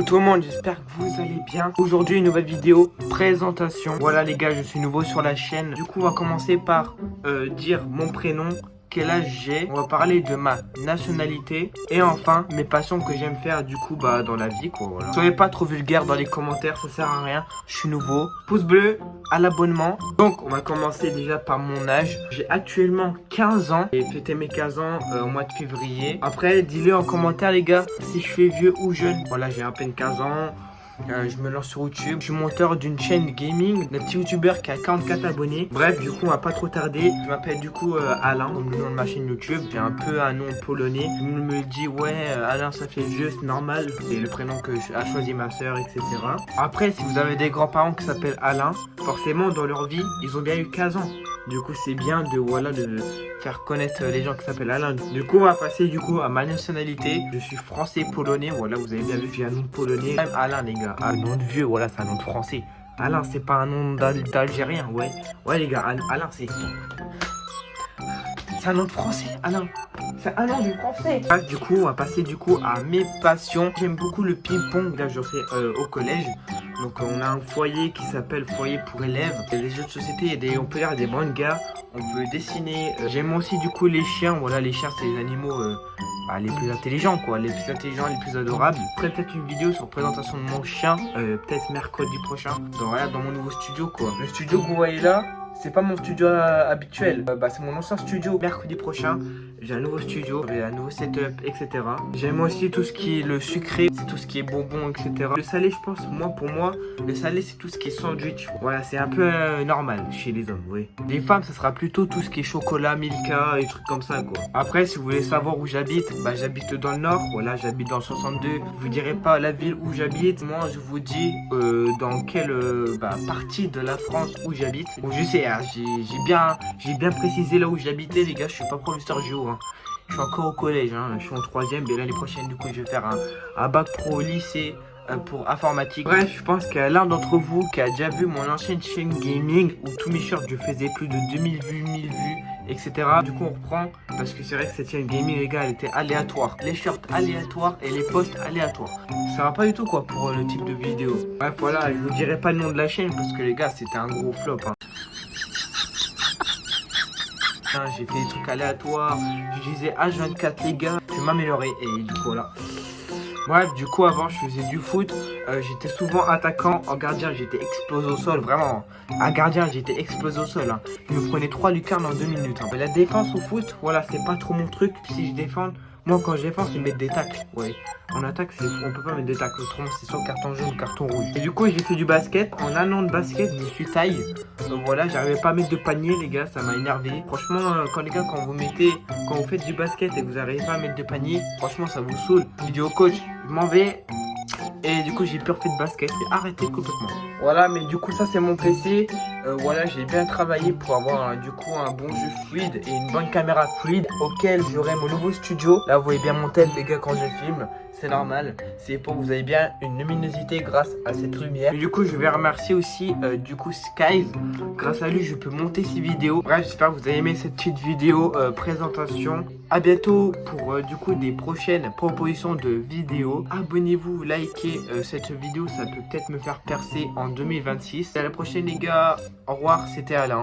Tout le monde, j'espère que vous allez bien. Aujourd'hui, une nouvelle vidéo présentation. Voilà les gars, je suis nouveau sur la chaîne. Du coup, on va commencer par dire mon prénom, quel âge j'ai. On va parler de ma nationalité et enfin mes passions que j'aime faire du coup dans la vie quoi. Voilà. Soyez pas trop vulgaire dans les commentaires, ça sert à rien. Je suis nouveau. Pouce bleu à l'abonnement. Donc on va commencer déjà par mon âge. J'ai actuellement 15 ans. J'ai fêté mes 15 ans au mois de février. Après, dis-le en commentaire les gars si je suis vieux ou jeune. Voilà, j'ai à peine 15 ans. Je me lance sur YouTube. Je suis monteur d'une chaîne gaming, d'un petit youtubeur qui a 44 abonnés. Bref, du coup, on va pas trop tarder. Je m'appelle du coup Alain, comme le nom de ma chaîne YouTube. J'ai un peu un nom polonais. Tout le monde me dit, ouais, Alain, ça fait vieux, c'est normal. C'est le prénom que a choisi ma soeur, etc. Après, si vous avez des grands-parents qui s'appellent Alain, forcément, dans leur vie, ils ont bien eu 15 ans. Du coup, c'est bien de faire connaître les gens qui s'appellent Alain. Du coup, on va passer du coup à ma nationalité. Je suis français polonais. Voilà, vous avez bien vu que j'ai un nom polonais. Même Alain, les gars. Un nom de vieux, voilà, c'est un nom de français. Alain, c'est pas un nom d'Algérien, ouais. Ouais, les gars, Alain, c'est un nom de français, Alain. C'est un nom de français. Du coup, on va passer du coup à mes passions. J'aime beaucoup le ping-pong. Là, je fais au collège. Donc, on a un foyer qui s'appelle Foyer pour élèves. Il y a des jeux de société, on peut lire des mangas. On peut dessiner. J'aime aussi du coup les chiens. Voilà, les chiens, c'est les animaux les plus intelligents, quoi. Les plus intelligents, les plus adorables. Je ferai peut-être une vidéo sur présentation de mon chien. Peut-être mercredi prochain. Donc, voilà, dans mon nouveau studio, quoi. Le studio que vous voyez là, c'est pas mon studio habituel, c'est mon ancien studio. Mercredi prochain, j'ai un nouveau studio, j'ai un nouveau setup, etc. J'aime aussi tout ce qui est le sucré, c'est tout ce qui est bonbons, etc. Le salé, je pense, pour moi, le salé, c'est tout ce qui est sandwich. Voilà, c'est un peu normal chez les hommes, oui. Les femmes, ça sera plutôt tout ce qui est chocolat, Milka et trucs comme ça, quoi. Après, si vous voulez savoir où j'habite, j'habite dans le nord. Voilà, j'habite dans le 62. Je vous dirai pas la ville où j'habite. Moi, je vous dis dans quelle partie de la France où j'habite. Bon, je sais. J'ai bien précisé là où j'habitais, les gars. Je suis pas professeur géo, hein. Je suis encore au collège, hein. Je suis en 3ème. Et l'année prochaine, du coup, je vais faire un bac pro au lycée pour informatique. Bref, je pense qu'il y a l'un d'entre vous qui a déjà vu mon ancienne chaîne gaming où tous mes shorts, je faisais plus de 2000 vues, 1000 vues, etc. Du coup, on reprend parce que c'est vrai que cette chaîne gaming, les gars, elle était aléatoire. Les shorts aléatoires et les posts aléatoires. Ça va pas du tout, quoi, pour le type de vidéo. Bref, voilà, je vous dirai pas le nom de la chaîne parce que, les gars, c'était un gros flop, hein. J'ai fait des trucs aléatoires, je disais H24 les gars, je vais m'améliorer et du coup voilà. Bref, du coup avant je faisais du foot, j'étais souvent attaquant, en gardien j'étais explosé au sol, vraiment. Un gardien j'étais explosé au sol, hein. Je me prenais 3 lucarnes en 2 minutes. Hein. La défense au foot, voilà, c'est pas trop mon truc. Si je défends, moi quand je défends c'est mettre des tacles, ouais. En attaque, on peut pas mettre des tacles, autrement c'est soit carton jaune ou carton rouge. Et du coup j'ai fait du basket, en un an de basket je me suis taillé. Donc voilà, j'arrivais pas à mettre de panier les gars, ça m'a énervé. Franchement, quand vous faites du basket et que vous n'arrivez pas à mettre de panier, franchement ça vous saoule. Je dis au coach, je m'en vais. Et du coup j'ai peur fait de basket, j'ai arrêté complètement. Voilà, mais du coup ça c'est mon PC. Voilà, j'ai bien travaillé pour avoir du coup un bon jeu fluide et une bonne caméra fluide auquel j'aurai mon nouveau studio. Là vous voyez bien mon tête les gars quand je filme, c'est normal. C'est pour que vous avez bien une luminosité grâce à cette lumière. Et du coup je vais remercier aussi du coup Skies. Grâce à lui je peux monter ces vidéos. Bref, j'espère que vous avez aimé cette petite vidéo présentation. A bientôt pour du coup des prochaines propositions de vidéos. Abonnez-vous, likez cette vidéo, ça peut peut-être me faire percer en 2026. À la prochaine les gars, au revoir, c'était Alain.